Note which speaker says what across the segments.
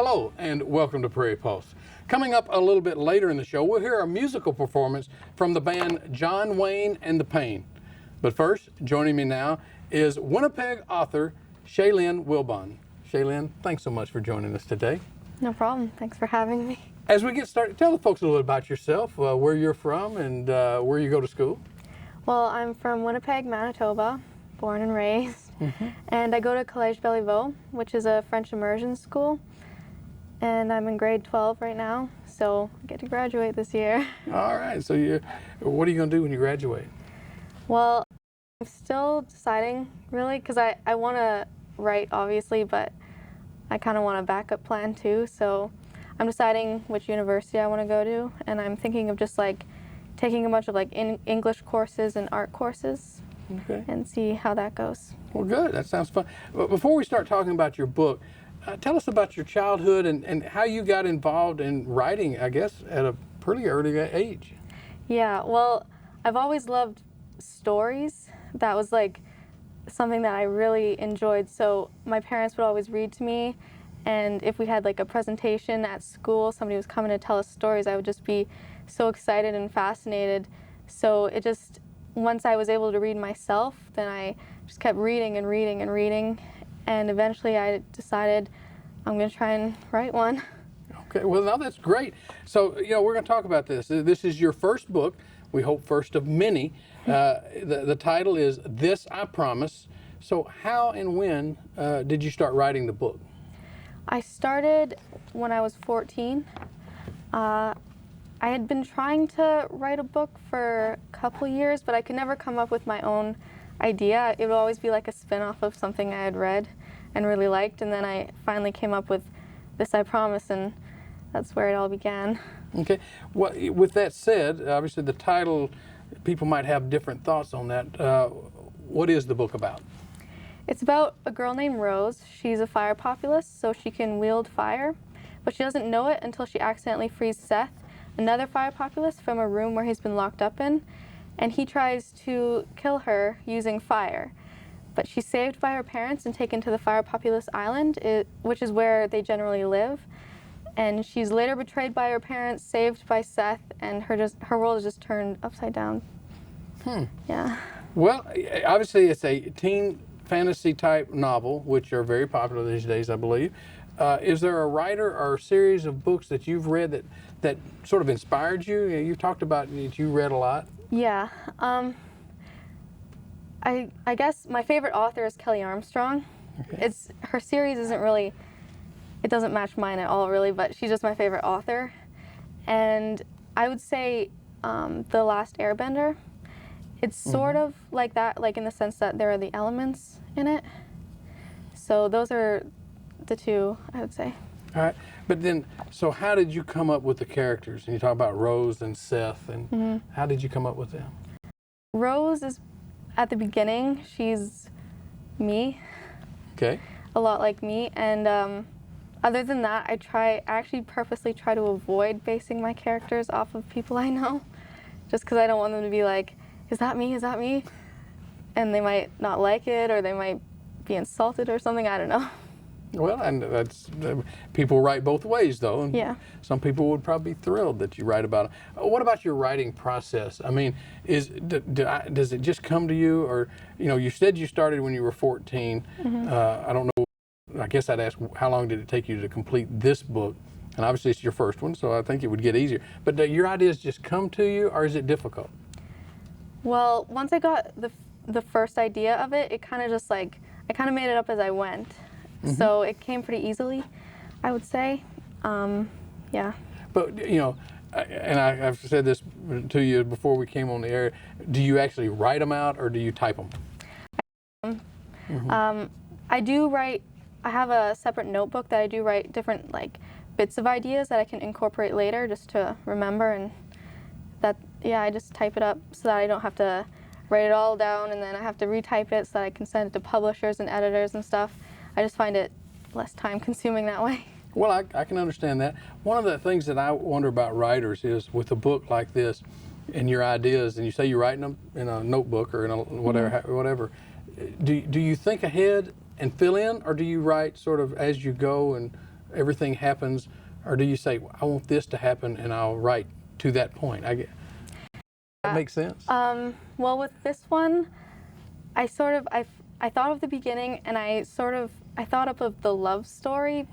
Speaker 1: Hello and welcome to Prairie Pulse. Coming up a little bit later in the show, we'll hear a musical performance from the band John Wayne and the Pain. But first, joining me now is Winnipeg author Shailene Wilbon. Shailene, thanks so much for joining us today.
Speaker 2: No problem. Thanks for having me.
Speaker 1: As we get started, tell the folks a little bit about yourself, where you're from and where you go to school.
Speaker 2: Well, I'm from Winnipeg, Manitoba, born and raised. And I go to Collège Béliveau, which is a French immersion school. And I'm in grade 12 right now, so I get to graduate this year.
Speaker 1: All right, so what are you going to do when you graduate?
Speaker 2: Well, I'm still deciding, really, because I want to write, obviously, but I kind of want a backup plan, too. So I'm deciding which university I want to go to, and I'm thinking of just, like, taking a bunch of, like, English courses and art courses.
Speaker 1: Okay.
Speaker 2: And see how that goes.
Speaker 1: Well, good. That sounds fun. But before we start talking about your book, tell us about your childhood and how you got involved in writing, I guess, at a pretty early age.
Speaker 2: Yeah, well, I've always loved stories. That was like something that I really enjoyed. So my parents would always read to me, and if we had like a presentation at school, somebody was coming to tell us stories, I would just be so excited and fascinated. So it just, once I was able to read myself, then I just kept reading and reading and reading. And eventually I decided I'm going to try and write one.
Speaker 1: Okay, well, now that's great. So, we're going to talk about this. This is your first book, we hope first of many. The title is This I Promise. So how and when did you start writing the book?
Speaker 2: I started when I was 14. I had been trying to write a book for a couple years, but I could never come up with my own idea. It would always be like a spin-off of something I had read and really liked, and then I finally came up with This I Promise, and that's where it all began.
Speaker 1: Okay. Well, with that said, obviously the title, people might have different thoughts on that. What is the book about?
Speaker 2: It's about a girl named Rose. She's a fire populist, so she can wield fire, but she doesn't know it until she accidentally frees Seth, another fire populist, from a room where he's been locked up in, and he tries to kill her using fire. But she's saved by her parents and taken to the fire populist island, which is where they generally live. And she's later betrayed by her parents, saved by Seth, and her world is just turned upside down. Yeah.
Speaker 1: Well, obviously it's a teen fantasy type novel, which are very popular these days, I believe. Is there a writer or a series of books that you've read that sort of inspired you? You've talked about that you read a lot.
Speaker 2: Yeah. I guess my favorite author is Kelly Armstrong.
Speaker 1: Okay.
Speaker 2: Her series isn't really, it doesn't match mine at all really, but she's just my favorite author. And I would say The Last Airbender. It's sort of like that, like in the sense that there are the elements in it. So those are the two, I would say.
Speaker 1: All right. But then, so how did you come up with the characters? And you talk about Rose and Seth, and how did you come up with them?
Speaker 2: Rose is, at the beginning, she's me.
Speaker 1: Okay.
Speaker 2: A lot like me, and other than that, I actually purposely try to avoid basing my characters off of people I know, just because I don't want them to be like, is that me, is that me? And they might not like it, or they might be insulted or something, I don't know.
Speaker 1: Well, and that's people write both ways, though. And
Speaker 2: Yeah.
Speaker 1: some people would probably be thrilled that you write about it. What about your writing process? I mean, does it just come to you, or you said you started when you were 14. I don't know. I guess I'd ask, how long did it take you to complete this book? And obviously, it's your first one, so I think it would get easier. But do your ideas just come to you, or is it difficult?
Speaker 2: Well, once I got the first idea of it, it kind of just like I kind of made it up as I went. So it came pretty easily, I would say. Yeah.
Speaker 1: But, and I've said this to you before we came on the air, do you actually write them out or do you type them?
Speaker 2: I do write, I have a separate notebook that I do write different like bits of ideas that I can incorporate later just to remember, and that, yeah, I just type it up so that I don't have to write it all down and then I have to retype it so that I can send it to publishers and editors and stuff. I just find it less time consuming that way.
Speaker 1: Well, I can understand that. One of the things that I wonder about writers is with a book like this and your ideas, and you say you're writing them in a notebook or in a whatever, do you think ahead and fill in, or do you write sort of as you go and everything happens, or do you say, I want this to happen and I'll write to that point? That makes sense.
Speaker 2: Well, with this one, I thought of the beginning, and I thought up of the love story,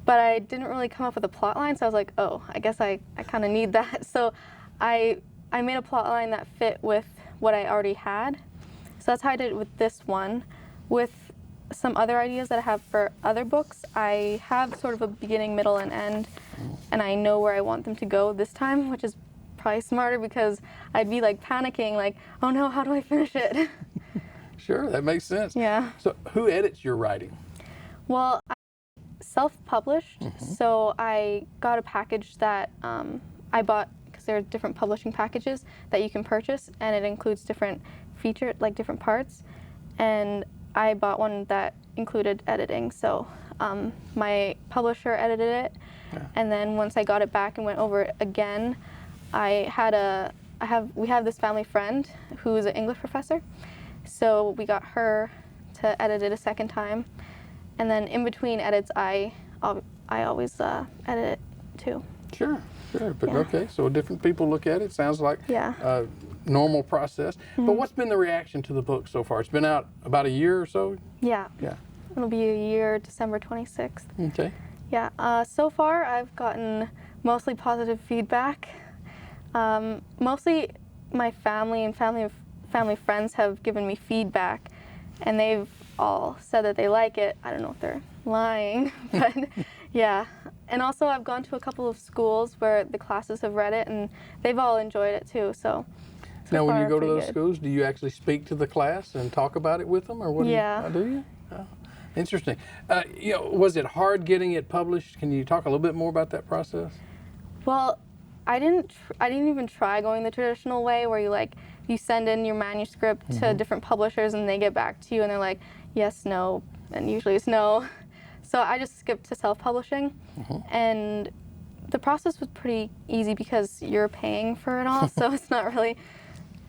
Speaker 2: but I didn't really come up with a plot line. So I was like, oh, I guess I kind of need that. So I made a plot line that fit with what I already had. So that's how I did it with this one. With some other ideas that I have for other books, I have sort of a beginning, middle, and end, and I know where I want them to go this time, which is probably smarter because I'd be like panicking, like, oh no, how do I finish it?
Speaker 1: Sure, that makes sense.
Speaker 2: Yeah.
Speaker 1: So who edits your writing?
Speaker 2: Well, I self-published, so I got a package that I bought because there are different publishing packages that you can purchase, and it includes different different parts, and I bought one that included editing. So my publisher edited it, and then once I got it back and went over it again, we have this family friend who's an English professor, so we got her to edit it a second time, and then in between edits, I always edit it too.
Speaker 1: Sure, but
Speaker 2: Yeah.
Speaker 1: okay, so different people look at it. Sounds like
Speaker 2: Yeah.
Speaker 1: normal process. But what's been the reaction to the book so far? It's been out about a year or so?
Speaker 2: Yeah.
Speaker 1: Yeah.
Speaker 2: It'll be a year, December 26th.
Speaker 1: Okay.
Speaker 2: Yeah. So far, I've gotten mostly positive feedback. Mostly my family and family friends have given me feedback, and they've all said that they like it. I don't know if they're lying, but yeah. And also I've gone to a couple of schools where the classes have read it, and they've all enjoyed it too. So
Speaker 1: Now, when you
Speaker 2: far,
Speaker 1: go to
Speaker 2: pretty
Speaker 1: those
Speaker 2: good.
Speaker 1: schools, do you actually speak to the class and talk about it with them, or what?
Speaker 2: Yeah.
Speaker 1: Do you? Oh, interesting. Was it hard getting it published? Can you talk a little bit more about that process?
Speaker 2: Well, I didn't even try going the traditional way where you send in your manuscript to different publishers and they get back to you and they're like, yes, no, and usually it's no. So I just skipped to self-publishing, and the process was pretty easy because you're paying for it all, so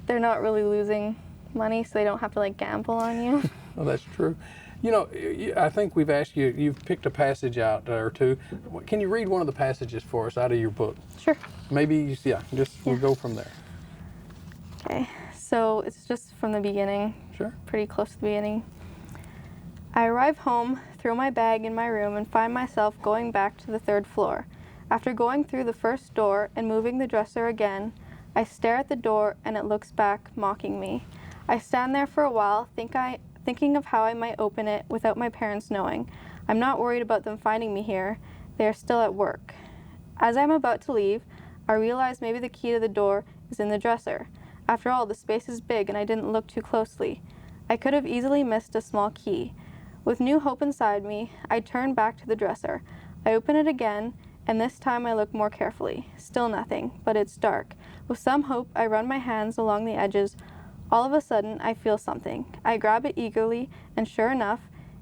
Speaker 2: they're not really losing money, so they don't have to like gamble on you.
Speaker 1: Well, that's true. You know, I think we've asked you, you've picked a passage out or two. Can you read one of the passages for us out of your book?
Speaker 2: Sure.
Speaker 1: Maybe, we'll go from there.
Speaker 2: Okay, so it's just from the beginning.
Speaker 1: Sure.
Speaker 2: Pretty close to the beginning. I arrive home, throw my bag in my room, and find myself going back to the 3rd floor. After going through the first door and moving the dresser again, I stare at the door and it looks back, mocking me. I stand there for a while, thinking of how I might open it without my parents knowing. I'm not worried about them finding me here. They are still at work. As I'm about to leave, I realize maybe the key to the door is in the dresser. After all, the space is big and I didn't look too closely. I could have easily missed a small key. With new hope inside me, I turn back to the dresser. I open it again, and this time I look more carefully. Still nothing, but it's dark. With some hope, I run my hands along the edges. All of a sudden, I feel something. I grab it eagerly, and sure enough,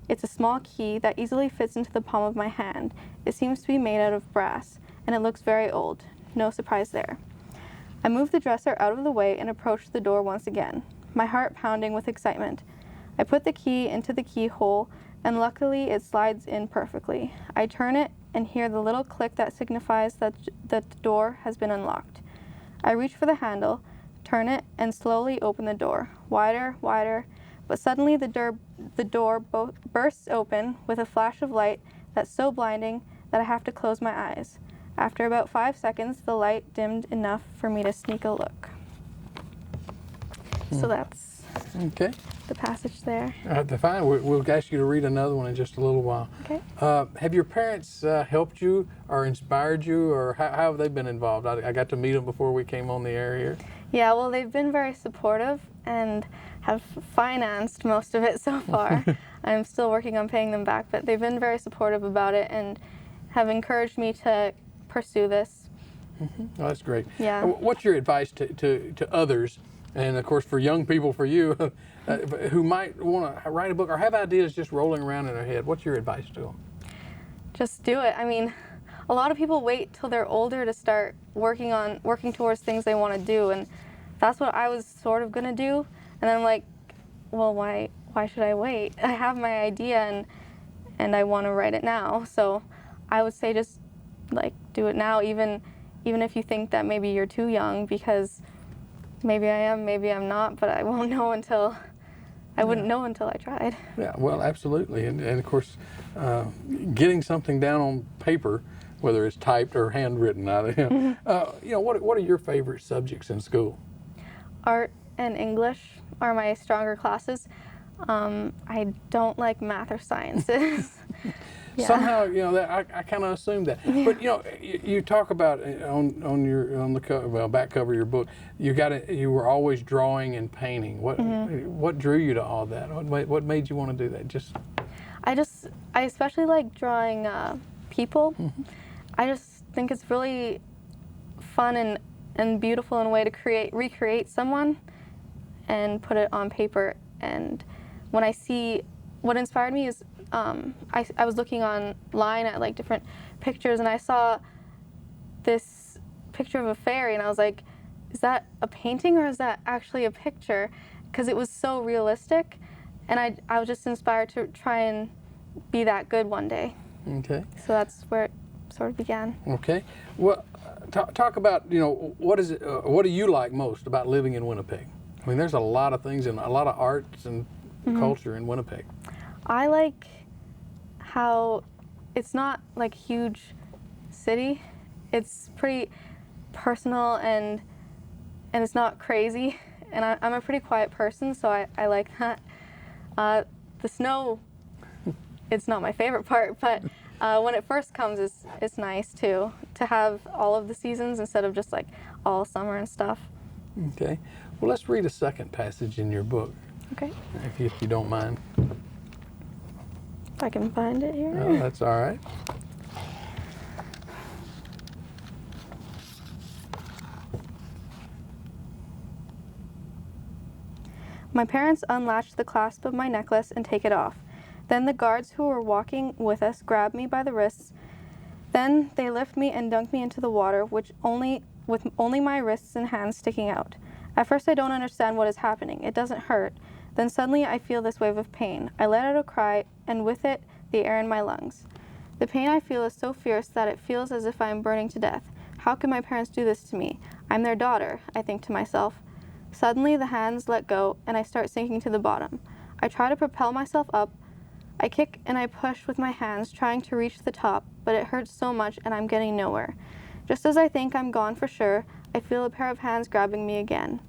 Speaker 2: it's a small key that easily fits into the palm of my hand. It seems to be made out of brass, and it looks very old. No surprise there. I move the dresser out of the way and approach the door once again, my heart pounding with excitement. I put the key into the keyhole, and luckily it slides in perfectly. I turn it and hear the little click that signifies that the door has been unlocked. I reach for the handle, turn it, and slowly open the door. Wider, wider, but suddenly the door bursts open with a flash of light that's so blinding that I have to close my eyes. After about 5 seconds, the light dimmed enough for me to sneak a look. So that's
Speaker 1: Okay.
Speaker 2: the passage there.
Speaker 1: Fine. We'll ask you to read another one in just a little while.
Speaker 2: Okay.
Speaker 1: Have your parents helped you or inspired you, or how have they been involved? I got to meet them before we came on the air here.
Speaker 2: Yeah, well, they've been very supportive and have financed most of it so far. I'm still working on paying them back, but they've been very supportive about it and have encouraged me to pursue this.
Speaker 1: Oh, that's great.
Speaker 2: Yeah.
Speaker 1: What's your advice to others, and of course for young people, for you, who might want to write a book or have ideas just rolling around in their head? What's your advice to them?
Speaker 2: Just do it. I mean, a lot of people wait till they're older to start working towards things they want to do, and that's what I was sort of gonna do. And I'm like, well, why should I wait? I have my idea and I want to write it now. So I would say just like do it now, even if you think that maybe you're too young, because maybe I am, maybe I'm not, but I won't know until I wouldn't know until I tried.
Speaker 1: Yeah, well, absolutely. And of course, getting something down on paper, whether it's typed or handwritten, what are your favorite subjects in school?
Speaker 2: Art and English are my stronger classes. I don't like math or sciences. Yeah.
Speaker 1: Somehow, that I kind of assumed that.
Speaker 2: Yeah.
Speaker 1: But you talk about on the back cover of your book, you were always drawing and painting. What drew you to all that? What made you want to do that?
Speaker 2: I especially like drawing people. I just think it's really fun and beautiful in a way to recreate someone and put it on paper. And when I see, what inspired me is I was looking online at like different pictures, and I saw this picture of a fairy, and I was like, is that a painting or is that actually a picture? Because it was so realistic, and I was just inspired to try and be that good one day.
Speaker 1: Okay.
Speaker 2: So that's where it sort of began.
Speaker 1: Okay. Well, talk about, what do you like most about living in Winnipeg? I mean, there's a lot of things and a lot of arts and culture in Winnipeg.
Speaker 2: I like how it's not like a huge city. It's pretty personal and it's not crazy. And I'm a pretty quiet person, so I like that. The snow, it's not my favorite part, but when it first comes, it's nice too, to have all of the seasons instead of just like all summer and stuff.
Speaker 1: Okay. Well, let's read a second passage in your book,
Speaker 2: Okay.
Speaker 1: if you don't mind.
Speaker 2: If I can find it here.
Speaker 1: Oh, that's all right.
Speaker 2: My parents unlatched the clasp of my necklace and take it off. Then the guards who were walking with us grab me by the wrists. Then they lift me and dunk me into the water, with only my wrists and hands sticking out. At first I don't understand what is happening. It doesn't hurt. Then suddenly I feel this wave of pain. I let out a cry, and with it, the air in my lungs. The pain I feel is so fierce that it feels as if I am burning to death. How can my parents do this to me? I'm their daughter, I think to myself. Suddenly the hands let go, and I start sinking to the bottom. I try to propel myself up. I kick and I push with my hands, trying to reach the top, but it hurts so much and I'm getting nowhere. Just as I think I'm gone for sure, I feel a pair of hands grabbing me again.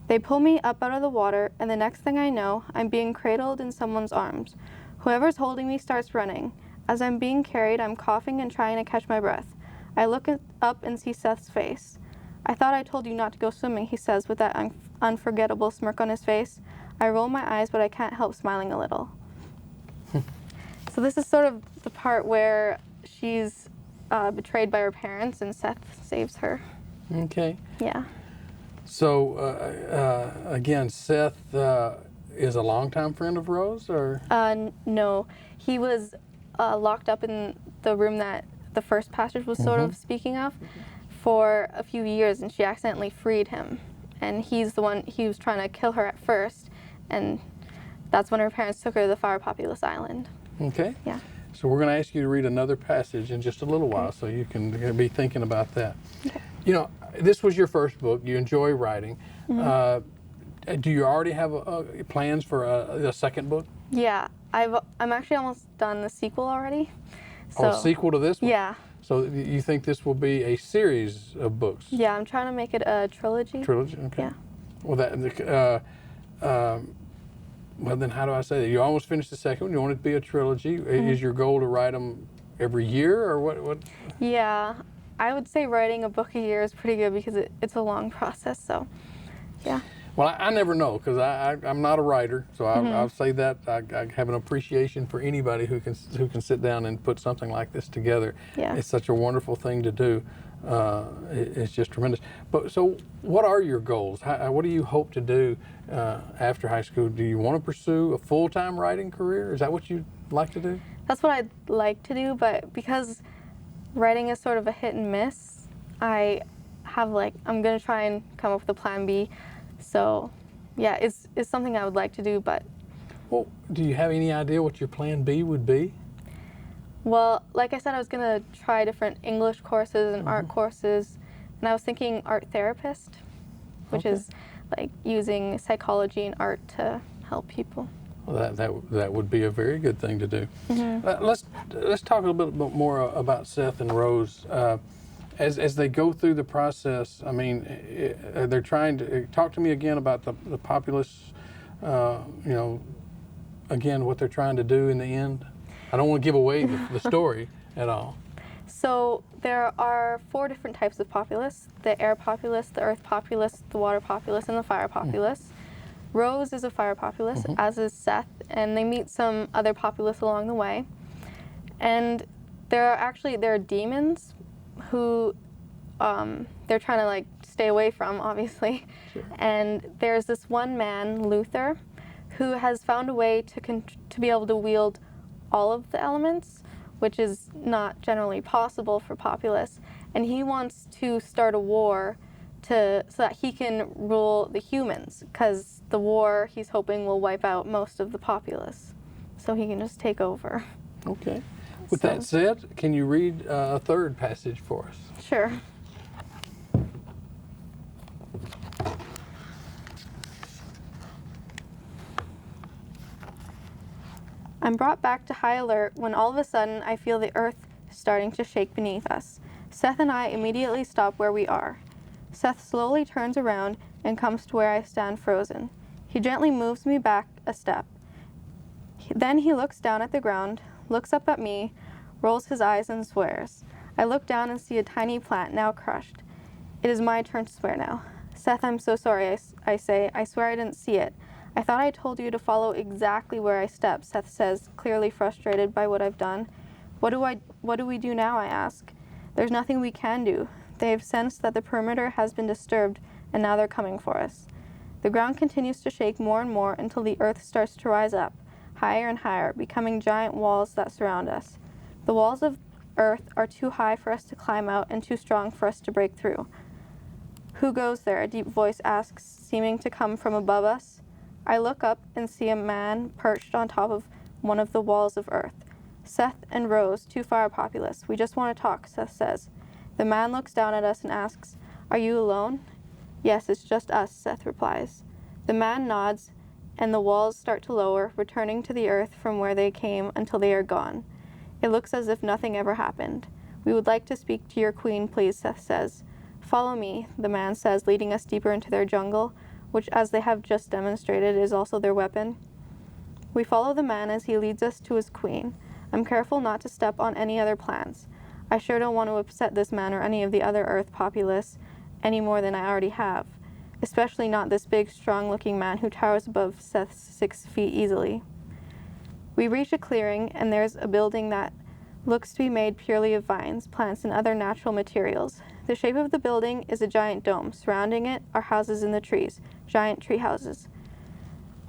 Speaker 2: They pull me up out of the water, and the next thing I know, I'm being cradled in someone's arms. Whoever's holding me starts running. As I'm being carried, I'm coughing and trying to catch my breath. I look up and see Seth's face. I thought I told you not to go swimming, he says with that unforgettable smirk on his face. I roll my eyes, but I can't help smiling a little. So this is sort of the part where she's betrayed by her parents and Seth saves her.
Speaker 1: Okay.
Speaker 2: Yeah.
Speaker 1: So, again, Seth is a longtime friend of Rose, or?
Speaker 2: No. He was locked up in the room that the first passage was sort of speaking of for a few years, and she accidentally freed him. And he's the one, he was trying to kill her at first, and that's when her parents took her to the Fire Populous Island.
Speaker 1: Okay.
Speaker 2: Yeah.
Speaker 1: So we're going to ask you to read another passage in just a little while, so you can be thinking about that. Okay. This was your first book. You enjoy writing. Do you already have plans for a second book?
Speaker 2: Yeah, I'm actually almost done the sequel already. So,
Speaker 1: a sequel to this one?
Speaker 2: Yeah.
Speaker 1: So you think this will be a series of books?
Speaker 2: Yeah, I'm trying to make it a trilogy.
Speaker 1: Trilogy, okay.
Speaker 2: Yeah.
Speaker 1: Well, well, then how do I say that? You almost finished the second one. You want it to be a trilogy. Is your goal to write them every year, or what?
Speaker 2: Yeah, I would say writing a book a year is pretty good because it's a long process. So, yeah.
Speaker 1: Well, I never know, because I'm not a writer, so I'll say that I have an appreciation for anybody who can sit down and put something like this together.
Speaker 2: Yeah.
Speaker 1: It's such a wonderful thing to do. It's just tremendous. But so, what are your goals? What do you hope to do after high school? Do you want to pursue a full-time writing career? Is that what you'd like to do?
Speaker 2: That's what I'd like to do, but because writing is sort of a hit and miss, I'm going to try and come up with a plan B. So, yeah, it's something I would like to do, but...
Speaker 1: Well, do you have any idea what your plan B would be?
Speaker 2: Well, like I said, I was going to try different English courses and art courses, and I was thinking art therapist, which is like using psychology and art to help people.
Speaker 1: Well, that would be a very good thing to do. Let's talk a little bit more about Seth and Rose. As they go through the process, I mean, they're trying to talk to me again about the populace. Again, what they're trying to do in the end. I don't want to give away the story at all.
Speaker 2: So there are 4 different types of populace: the air populace, the earth populace, the water populace, and the fire populace. Rose is a fire populace, as is Seth, and they meet some other populace along the way. And there are demons who they're trying to like stay away from, obviously.
Speaker 1: Sure.
Speaker 2: And there's this one man, Luther, who has found a way to be able to wield all of the elements, which is not generally possible for populace. And he wants to start a war so that he can rule the humans, because the war he's hoping will wipe out most of the populace, so he can just take over.
Speaker 1: Okay. With that said, can you read a third passage for us?
Speaker 2: Sure. I'm brought back to high alert when all of a sudden I feel the earth starting to shake beneath us. Seth and I immediately stop where we are. Seth slowly turns around and comes to where I stand frozen. He gently moves me back a step. Then he looks down at the ground, looks up at me, rolls his eyes and swears. I look down and see a tiny plant now crushed. It is my turn to swear now. Seth, I'm so sorry, I say. I swear I didn't see it. I thought I told you to follow exactly where I stepped, Seth says, clearly frustrated by what I've done. What do we do now, I ask. There's nothing we can do. They have sensed that the perimeter has been disturbed, and now they're coming for us. The ground continues to shake more and more until the earth starts to rise up, higher and higher, becoming giant walls that surround us. The walls of earth are too high for us to climb out and too strong for us to break through. Who goes there? A deep voice asks, seeming to come from above us. I look up and see a man perched on top of one of the walls of earth. Seth and Rose, 2 fire populace. We just want to talk, Seth says. The man looks down at us and asks, Are you alone? Yes, it's just us, Seth replies. The man nods, and the walls start to lower, returning to the earth from where they came until they are gone. It looks as if nothing ever happened. We would like to speak to your queen, please, Seth says. Follow me, the man says, leading us deeper into their jungle, which, as they have just demonstrated, is also their weapon. We follow the man as he leads us to his queen. I'm careful not to step on any other plants. I sure don't want to upset this man or any of the other earth populace any more than I already have, especially not this big, strong-looking man who towers above Seth's 6 feet easily. We reach a clearing, and there's a building that looks to be made purely of vines, plants, and other natural materials. The shape of the building is a giant dome. Surrounding it are houses in the trees, giant tree houses.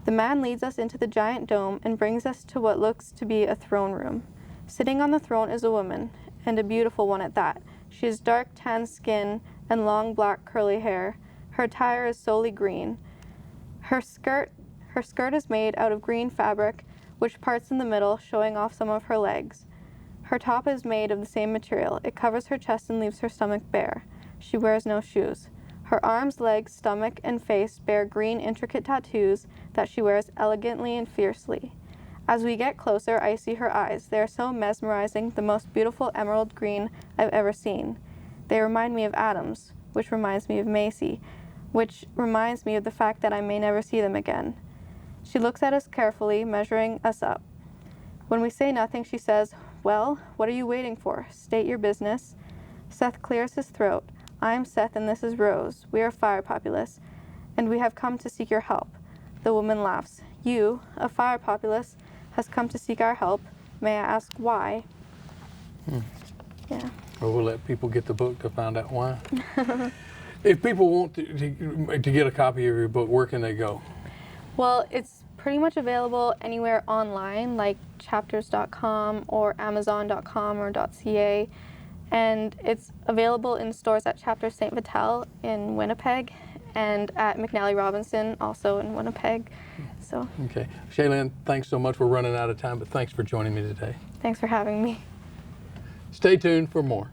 Speaker 2: The man leads us into the giant dome and brings us to what looks to be a throne room. Sitting on the throne is a woman, and a beautiful one at that. She has dark tan skin and long black curly hair. Her attire is solely green. Her skirt is made out of green fabric, which parts in the middle, showing off some of her legs. Her top is made of the same material. It covers her chest and leaves her stomach bare. She wears no shoes. Her arms, legs, stomach, and face bear green, intricate tattoos that she wears elegantly and fiercely. As we get closer, I see her eyes. They are so mesmerizing, the most beautiful emerald green I've ever seen. They remind me of Adam's, which reminds me of Macy, which reminds me of the fact that I may never see them again. She looks at us carefully, measuring us up. When we say nothing, she says, Well, what are you waiting for? State your business. Seth clears his throat. I am Seth, and this is Rose. We are fire populace, and we have come to seek your help. The woman laughs. You, a fire populace, has come to seek our help. May I ask why? Yeah.
Speaker 1: Well, we'll let people get the book to find out why. If people want to get a copy of your book, where can they go?
Speaker 2: Well, it's pretty much available anywhere online, like chapters.com or amazon.com or .ca. And it's available in stores at Chapters St. Vital in Winnipeg and at McNally Robinson, also in Winnipeg. So.
Speaker 1: Okay. Shaylin, thanks so much. We're running out of time, but thanks for joining me today.
Speaker 2: Thanks for having me.
Speaker 1: Stay tuned for more.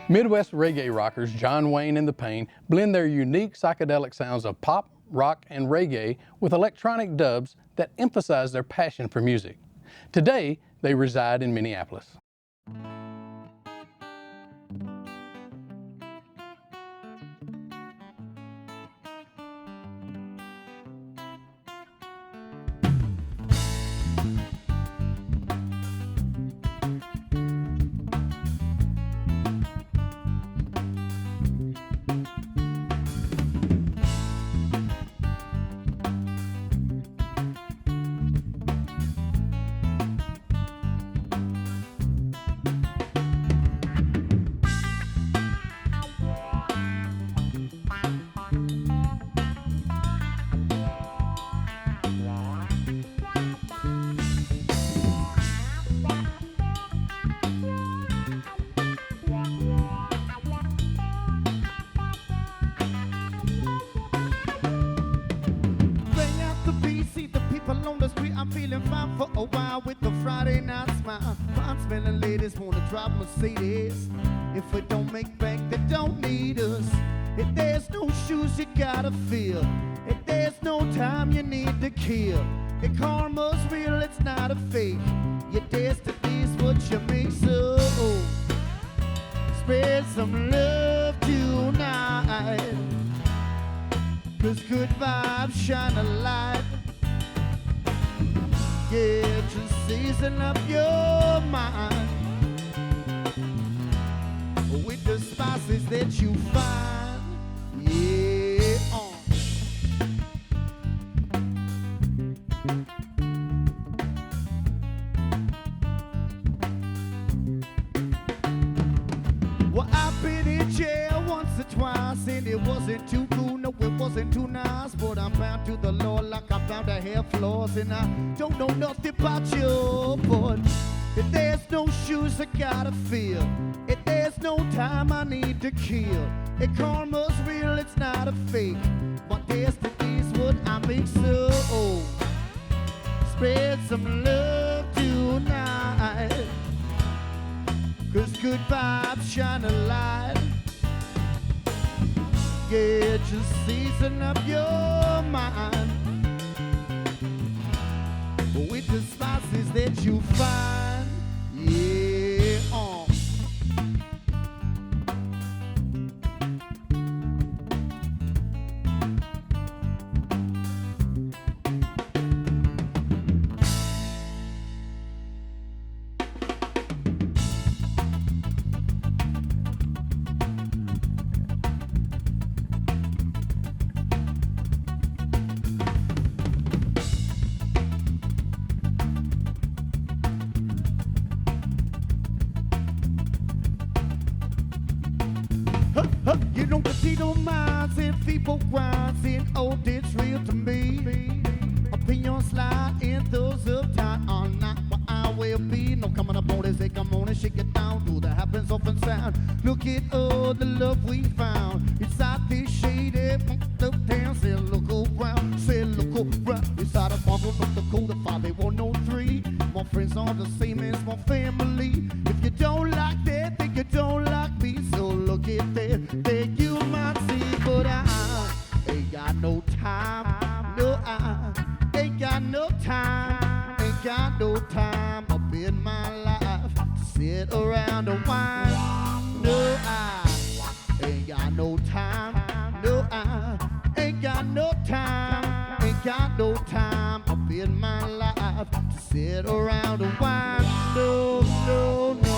Speaker 1: Midwest reggae rockers John Wayne and the Pain blend their unique psychedelic sounds of pop, rock, and reggae with electronic dubs that emphasize their passion for music. Today, they reside in Minneapolis.
Speaker 3: I'm feeling fine for a while with the Friday night smile. Fine smelling ladies wanna drive Mercedes. If we don't make bank, they don't need us. If there's no shoes, you gotta feel. If there's no time, you need to kill. If karma's real, it's not a fake. Your destiny's what you make. So spread some love tonight, 'cause good vibes shine a light. Yeah, just season up your mind with the spices that you find. Yeah, Well, I've been in jail once or twice, and it wasn't too cool, no, it wasn't too nice. But I'm bound to the Lord like I'm bound to have flaws, and I don't know nothing about you. But if there's no shoes, I gotta feel. If there's no time, I need to kill. If karma's real, it's not a fake. My destiny's what I make. So spread some love tonight, 'cause good vibes shine a light. Yeah, just season up your mind with the spices that you find. Yeah, You know the Tito minds and people grinds and oh, it's real to me. Opinions slide in those of time are not what I will be. No coming up on this, say come on and shake it down. Do that happens often sound. Look at all the love we found inside this shady the town. Say look around, say look around. Inside a bubble of the code of 58103. My friends are the same as my family. If you don't like that, then you don't like me. So look at that, then you might see. But I ain't got no time. No, I ain't got no time. Ain't got no time up in my life to sit around and whine. No, I ain't got no time. No, I ain't got no time. Ain't got no time up in my life to sit around and whine. No, no, no.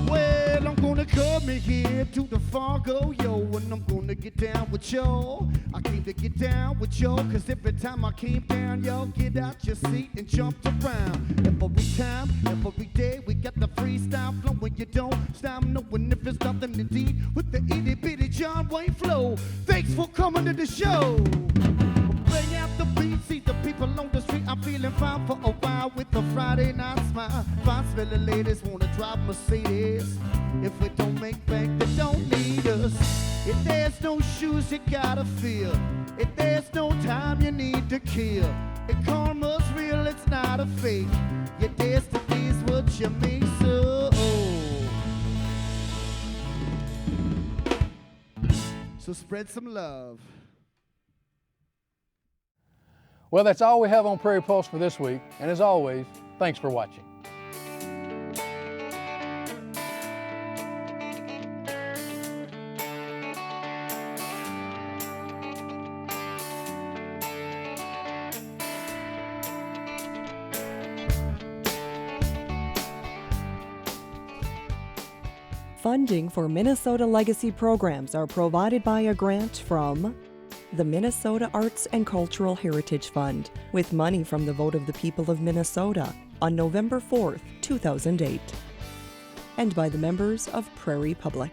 Speaker 3: Well, I'm gonna cut love me here to the Fargo, yo, and I'm gonna get down with y'all. I came to get down with y'all, cause every time I came down, y'all get out your seat and jumped around. Every time, every day, we got the freestyle flowing. You don't stop knowing if it's nothing to deed with the itty bitty John Wayne flow. Thanks for coming to the show. Bring out the beat, see the people on the street. I'm feeling fine for a while with the Friday night smile. Fine smelling ladies wanna drive Mercedes. If we don't make bank, they don't need us. If there's no shoes, you gotta feel. If there's no time, you need to kill. If karma's real, it's not a fake. Your destiny's what you make, so spread some love.
Speaker 1: Well, that's all we have on Prairie Pulse for this week. And as always, thanks for watching.
Speaker 4: Funding for Minnesota Legacy programs are provided by a grant from the Minnesota Arts and Cultural Heritage Fund, with money from the vote of the people of Minnesota on November 4th, 2008, and by the members of Prairie Public.